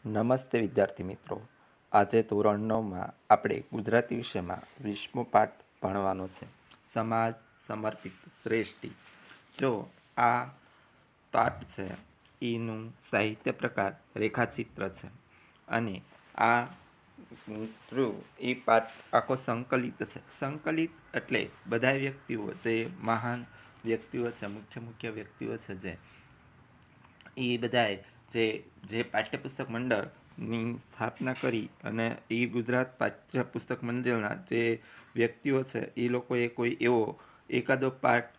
નમસ્તે વિદ્યાર્થી મિત્રો. આજે ધોરણ 9માં આપણે ગુજરાતી વિષયમાં 20મો પાઠ ભણવાનો છે. સમાજ સમર્પિત શ્રેષ્ઠી. જો આ પાઠ છે એનું સાહિત્ય પ્રકાર રેખાચિત્ર છે અને આ એ પાઠ આખો સંકલિત છે. સંકલિત એટલે બધા વ્યક્તિઓ જે મહાન વ્યક્તિઓ છે, મુખ્ય વ્યક્તિઓ છે, જે એ બધાએ જે પાઠ્યપુસ્તક મંડળની સ્થાપના કરી અને એ ગુજરાત પાઠ્યપુસ્તક મંડળના જે વ્યક્તિઓ છે એ લોકોએ કોઈ એવો એકાદો પાઠ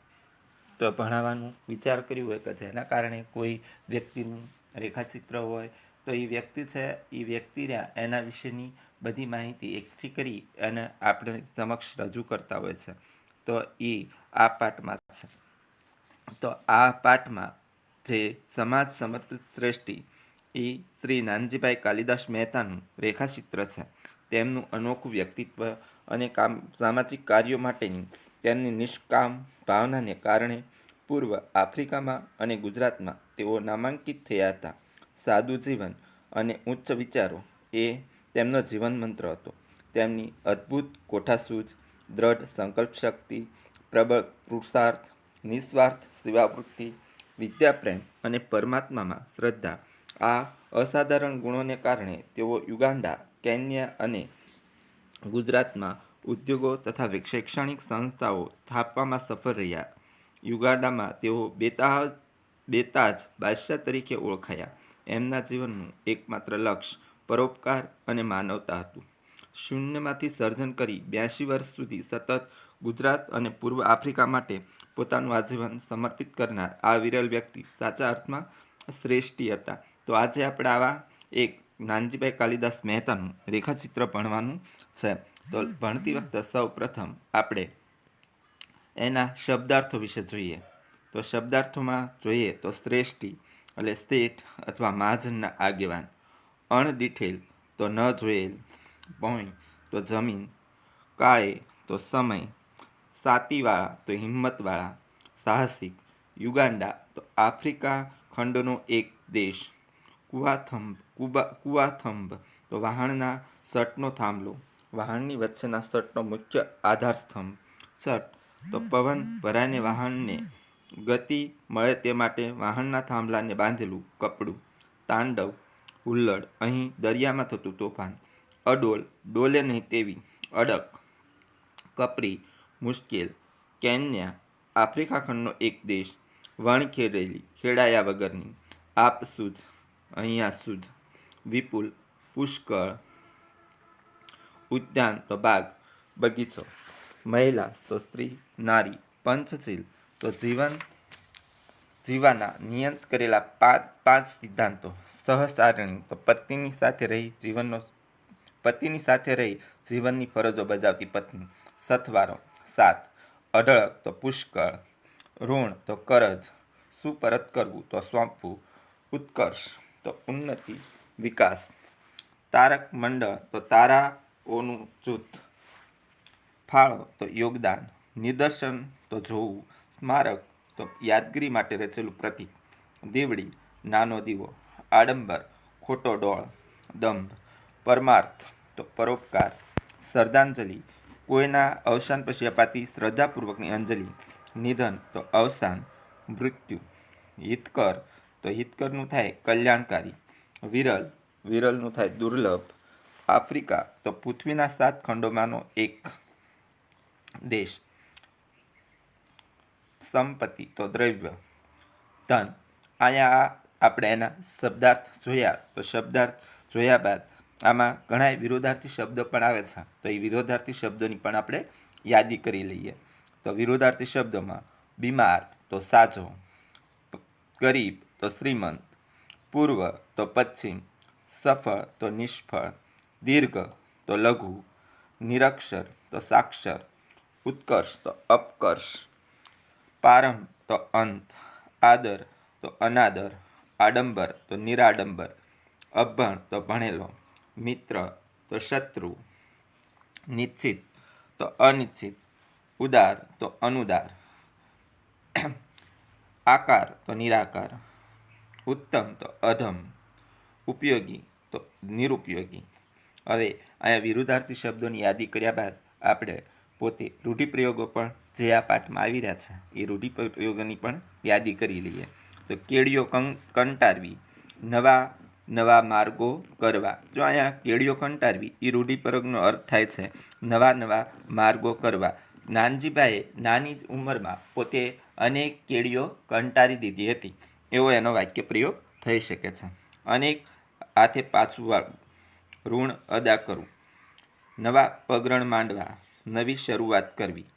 ભણાવવાનું વિચાર કર્યું હોય કે જેના કારણે કોઈ વ્યક્તિનું રેખાચિત્ર હોય તો એ વ્યક્તિ છે એ વ્યક્તિ એના વિશેની બધી માહિતી એકઠી કરી અને આપણે સમક્ષ રજૂ કરતા હોય છે. તો એ આ પાઠમાં છે. તો આ પાઠમાં જે સમાજ સમર્પિત શ્રેષ્ઠી એ શ્રી નાનજીભાઈ કાલિદાસ મહેતાનું રેખાચિત્ર છે. તેમનું અનોખું વ્યક્તિત્વ અને સામાજિક કાર્યો માટેની તેમની નિષ્કામ ભાવનાને કારણે પૂર્વ આફ્રિકામાં અને ગુજરાતમાં તેઓ નામાંકિત થયા હતા. સાદું જીવન અને ઉચ્ચ વિચારો એ તેમનો જીવન મંત્ર હતો. તેમની અદ્ભુત કોઠાસૂઝ, દ્રઢ સંકલ્પ શક્તિ, પ્રબળ પુરુષાર્થ, નિસ્વાર્થ સેવાવૃત્તિ, વિદ્યાપ્રેમ અને પરમાત્મામાં શ્રદ્ધા, આ અસાધારણ ગુણોને કારણે તેઓ યુગાન્ડા, કેન્યા અને ગુજરાતમાં ઉદ્યોગો તથા શૈક્ષણિક સંસ્થાઓ સ્થાપવામાં સફળ રહ્યા. યુગાન્ડામાં તેઓ બેતાજ બાદશાહ તરીકે ઓળખાયા. એમના જીવનનું એકમાત્ર લક્ષ્ય પરોપકાર અને માનવતા હતું. શૂન્યમાંથી સર્જન કરી 82 વર્ષ સુધી સતત ગુજરાત અને પૂર્વ આફ્રિકા માટે પોતાનું આજીવન સમર્પિત કરનાર આ વિરલ વ્યક્તિ સાચા અર્થમાં શ્રેષ્ઠી હતા. તો આજે આપણે આવા એક નાનજીભાઈ કાલિદાસ મહેતાનું રેખાચિત્ર ભણવાનું છે. તો ભણતી વખતે સૌ પ્રથમ આપણે એના શબ્દાર્થો વિશે જોઈએ. તો શબ્દાર્થોમાં જોઈએ તો શ્રેષ્ઠી એટલે શેઠ અથવા મહાજનના આગેવાન, અણદીઠેલ તો ન જોયેલ, ભોંય તો જમીન, કાળે તો સમય, સાતીવાળા તો હિંમતવાળા, સાહસિક, યુગાન્ડા તો આફ્રિકા ખંડનો એક દેશ, કુવાથંભ તો વહાણના સટનો થાંભલો, વહાણની વચ્ચેના સટનો મુખ્ય આધાર સ્તંભ, સટ તો પવન ભરાઈને વહાણને ગતિ મળે તે માટે વહાણના થાંભલાને બાંધેલું કપડું, તાંડવ હુલ્લડ અહીં દરિયામાં થતું તોફાન, અડોલ ડોલે નહીં તેવી અડક, કપરી મુશ્કેલ, કેન્યા આફ્રિકા ખંડનો એક દેશ, વણખેડેલી ખેડાયા વગરની, આપસૂજ અહીંયા સૂજ, વિપુલ પુષ્કળ, ઉદ્યાન તો બાગ બગીચો, મહિલા તો સ્ત્રી નારી, પંચશીલ તો જીવવાના નિયત કરેલા પાંચ સિદ્ધાંતો, સહચારિણી તો પતિની સાથે રહી જીવનની ફરજો બજાવતી પત્ની, સથવારો 7, અઢળક તો પુષ્કળ, ઋણ તો કરજ, સુપરત કરવું તો સોંપવું, ઉત્કર્ષ તો ઉન્નતિ વિકાસ, તારક મંડળ તો તારાઓનું જૂથ, ફાળો તો યોગદાન, નિદર્શન તો જોવું, સ્મારક તો યાદગીરી માટે રચેલું પ્રતીક, દીવડી નાનો દીવો, આડંબર ખોટો ડોળ, દંભ, પરમાર્થ તો પરોપકાર, શ્રદ્ધાંજલિ કોઈના અવસાન પછી અપાતી શ્રદ્ધાપૂર્વકની અંજલિ, નિધન તો અવસાન મૃત્યુ, હિતકર તો હિતકરનું થાય કલ્યાણકારી, વિરલનું થાય દુર્લભ, આફ્રિકા તો પૃથ્વીના 7 ખંડોમાંનો એક દેશ, સંપત્તિ તો દ્રવ્ય, ધન. અહીંયા આપણે એના શબ્દાર્થ જોયા. તો શબ્દાર્થ જોયા બાદ આમાં ઘણા વિરોધાર્થી શબ્દો પણ આવે છે. તો એ વિરોધાર્થી શબ્દોની પણ આપણે યાદી કરી લઈએ. તો વિરોધાર્થી શબ્દોમાં બીમાર તો સાજો, ગરીબ તો શ્રીમંત, પૂર્વ તો પશ્ચિમ, સફળ તો નિષ્ફળ, દીર્ઘ તો લઘુ, નિરક્ષર તો સાક્ષર, ઉત્કર્ષ તો અપકર્ષ, પ્રારંભ તો અંત, આદર તો અનાદર, આડંબર તો નિરાડંબર, અભણ તો ભણેલો, મિત્ર તો શત્રુ, નિશ્ચિત તો અનિશ્ચિત, ઉદાર તો અનુદાર, આકાર તો નિરાકાર, ઉત્તમ તો અધમ, ઉપયોગી તો નિરુપયોગી. હવે અહીંયા વિરુદ્ધાર્થી શબ્દોની યાદી કર્યા બાદ આપણે પોતે રૂઢિપ્રયોગો પણ જે આ પાઠમાં આવી રહ્યા છે એ રૂઢિપ્રયોગોની પણ યાદી કરી લઈએ. તો કેળીઓ કંટારવી, નવા નવા માર્ગો કરવા. જો અહીંયા કેળીઓ કંટારવી એ રૂઢિપ્રયોગનો અર્થ થાય છે નવા નવા માર્ગો કરવા. નાનજીભાઈએ નાની જ ઉંમરમાં પોતે અનેક કેળીઓ કંટારી દીધી હતી એવો એનો વાક્ય પ્રયોગ થઈ શકે છે. અનેક હાથે પાછું વાળવું, ઋણ અદા કરવું, નવા પગરણ માંડવા, નવી શરૂઆત કરવી.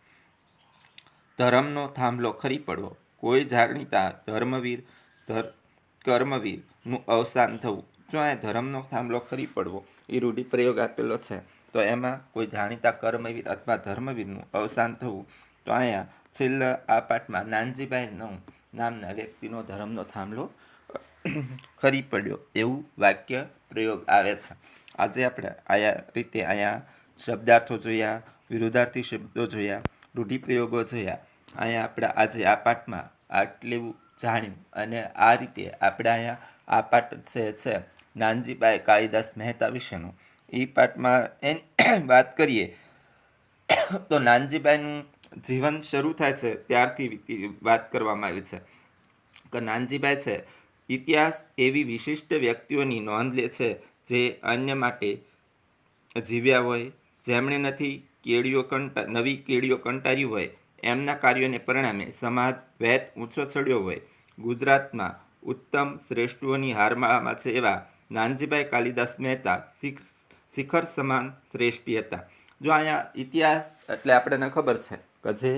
ધર્મનો થાંભલો ખરી પડવો, કોઈ જાણીતા ધર્મવીર કર્મવીરનું અવસાન થવું. જો અહીંયા ધર્મનો થાંભલો ખરી પડવો એ રૂઢિપ્રયોગ આપેલો છે તો એમાં કોઈ જાણીતા કર્મવીર અથવા ધર્મવીરનું અવસાન થવું. તો અહીંયા છેલ્લા આ પાઠમાં નાનજીભાઈ નામના વ્યક્તિનો ધર્મનો થાંભલો ખરી પડ્યો એવું વાક્ય પ્રયોગ આવે છે. આજે આપણે આયા રીતે અહીંયા શબ્દાર્થો જોયા, વિરુદ્ધાર્થી શબ્દો જોયા, રૂઢિપ્રયોગો જોયા. અહીંયા આપણે આજે આ પાઠમાં આટલું જાણ્યું અને આ રીતે આપણે અહીંયા આ પાઠ છે નાનજીભાઈ કાળીદાસ મહેતા વિશેનો એ પાઠમાં એની વાત કરીએ તો નાનજીભાઈનું જીવન શરૂ થાય છે ત્યારથી વાત કરવામાં આવી છે કે નાનજીભાઈ છે ઇતિહાસ એવી વિશિષ્ટ વ્યક્તિઓની નોંધ લે છે જે અન્ય માટે જીવ્યા હોય, જેમણે નથી નવી કેળીઓ કંટારી હોય, એમના કાર્યોને પરિણામે સમાજ વેત ઊંચો ચડ્યો હોય. ગુજરાતમાં ઉત્તમ શ્રેષ્ઠીઓની હારમાળામાં છે એવા નાનજીભાઈ કાલિદાસ મહેતા શિખર સમાન શ્રેષ્ઠી હતા. જો અહીંયા ઇતિહાસ એટલે આપણને ખબર છે કે જે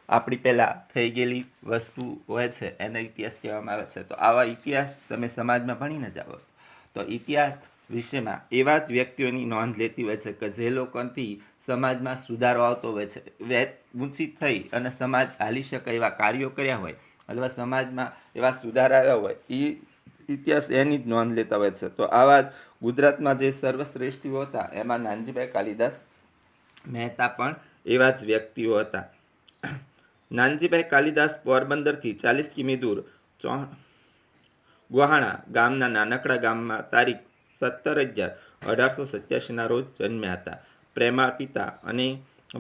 આપણી પહેલાં થઈ ગયેલી વસ્તુ હોય છે એને ઇતિહાસ કહેવામાં આવે છે. તો આવા ઇતિહાસ તમે સમાજમાં ભણીને જ આવો છો. તો ઇતિહાસ વિશેમાં એવા જ વ્યક્તિઓની નોંધ લેતી હોય છે કે જે લોકોથી સમાજમાં સુધારો આવતો હોય છે, વેત ઊંચી થઈ અને સમાજ હાલી શકે એવા કાર્યો કર્યા હોય અથવા સમાજમાં એવા સુધારા આવ્યા હોય એ ઇતિહાસ એની જ નોંધ લેતા હોય છે. તો આવા જ ગુજરાતમાં જે સર્વશ્રેષ્ઠીઓ હતા એમાં નાનજીભાઈ કાલિદાસ મહેતા પણ એવા જ વ્યક્તિઓ હતા. નાનજીભાઈ કાલિદાસ પોરબંદરથી 40 કિમી દૂર ગોહાણા ગામના નાનકડા ગામમાં તારીખ 17/11/1887 રોજ જન્મ્યા હતા. પ્રેમાળ પિતા અને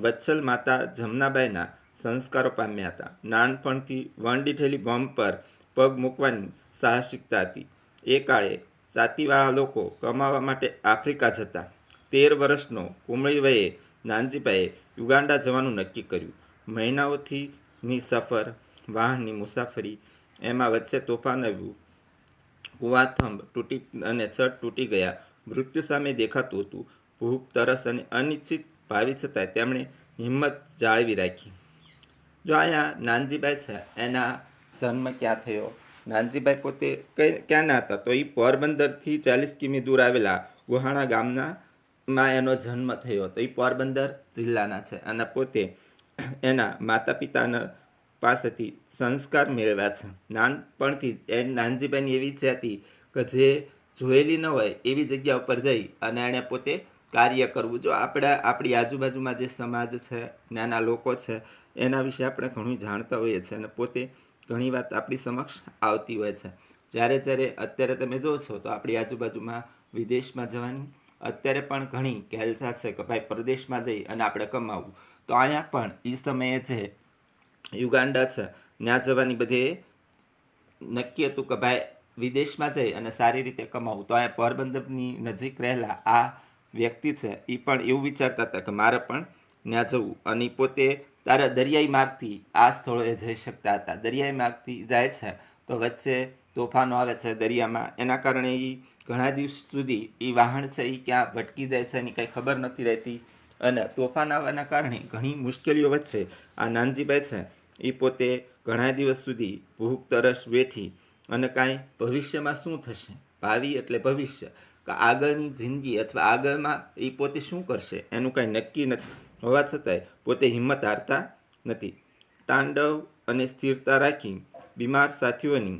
વત્સલ માતા જમનાબાઈના સંસ્કારો પામ્યા હતા. નાનપણથી વણડીઠેલી ભોમ પર પગ મૂકવાની સાહસિકતા હતી. એ કાળે સાતીવાળા લોકો કમાવા માટે આફ્રિકા જતા. 13 વર્ષનો કુમળી વયે નાનજીભાઈએ યુગાન્ડા જવાનું નક્કી કર્યું. મહિનાઓથીની સફર, વાહનની મુસાફરી, એમાં વચ્ચે તોફાન આવ્યું. કુવાથંભ તૂટી ગયા. મૃત્યુ સામે દેખાતું હતું. ભૂખ, તરસ અને અનિશ્ચિત ભાવિ છતાંય તેમણે હિંમત જાળવી રાખી. જો અહીંયા નાનજીભાઈ છે એના જન્મ ક્યાં થયો? નાનજીભાઈ પોતે ક્યાંના હતા? તો એ પોરબંદરથી 40 કિમી દૂર આવેલા ગોહાણા ગામમાં એનો જન્મ થયો. તો એ પોરબંદર જિલ્લાના છે અને પોતે એના માતા પિતાના પાસેથી સંસ્કાર મેળવ્યા છે. નાનપણથી એ નાનજીભાઈની એવી ઈચ્છા હતી કે જે જોયેલી ન હોય એવી જગ્યા ઉપર જઈ અને એણે પોતે કાર્ય કરવું. જો આપણી આજુબાજુમાં જે સમાજ છે, નાના લોકો છે એના વિશે આપણે ઘણું જાણતા હોઈએ છીએ અને પોતે ઘણી વાત આપણી સમક્ષ આવતી હોય છે. જ્યારે અત્યારે તમે જો છો તો આપણી આજુબાજુમાં વિદેશમાં જવાની અત્યારે પણ ઘણી ઘેલસા છે કે ભાઈ પરદેશમાં જઈ અને આપણે કમાવું. તો અહીંયા પણ એ સમયે જે યુગાન્ડા છે ત્યાં જવાની બધે નક્કી હતું કે ભાઈ વિદેશમાં જઈ અને સારી રીતે કમાવું. તો અહીંયા પોરબંદરની નજીક રહેલા આ વ્યક્તિ છે એ પણ એવું વિચારતા હતા કે મારે પણ ત્યાં જવું અને પોતે તારા દરિયાઈ માર્ગથી આ સ્થળોએ જઈ શકતા હતા. દરિયાઈ માર્ગથી જાય છે તો વચ્ચે તોફાનો આવે છે દરિયામાં, એના કારણે એ ઘણા દિવસ સુધી એ વાહન છે એ ક્યાં ભટકી જાય છે એની કંઈ ખબર નથી રહેતી અને તોફાન આવવાના કારણે ઘણી મુશ્કેલીઓ વચ્ચે આ નાનજીભાઈ છે એ પોતે ઘણા દિવસ સુધી ભૂખ તરસ વેઠી અને કાંઈ ભવિષ્યમાં શું થશે, ભાવિ એટલે ભવિષ્ય, કે આગળની જિંદગી અથવા આગળમાં એ પોતે શું કરશે એનું કાંઈ નક્કી નથી હોવા છતાંય પોતે હિંમત હારતા નથી. તાંડવ અને સ્થિરતા રાખી બીમાર સાથીઓની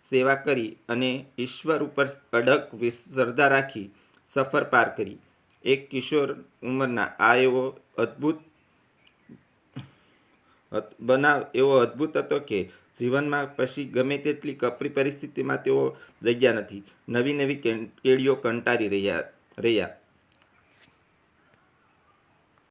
સેવા કરી અને ઈશ્વર ઉપર અડગ શ્રદ્ધા રાખી સફર પાર કરી. એક કિશોર ઉંમરના આ એવો અદ્ભુત બનાવ એવો અદ્ભુત હતો કે જીવનમાં પછી ગમે તેટલી કપરી પરિસ્થિતિમાં તેઓ જગ્યા નથી. નવી નવી કેળીઓ કંટાળી રહ્યા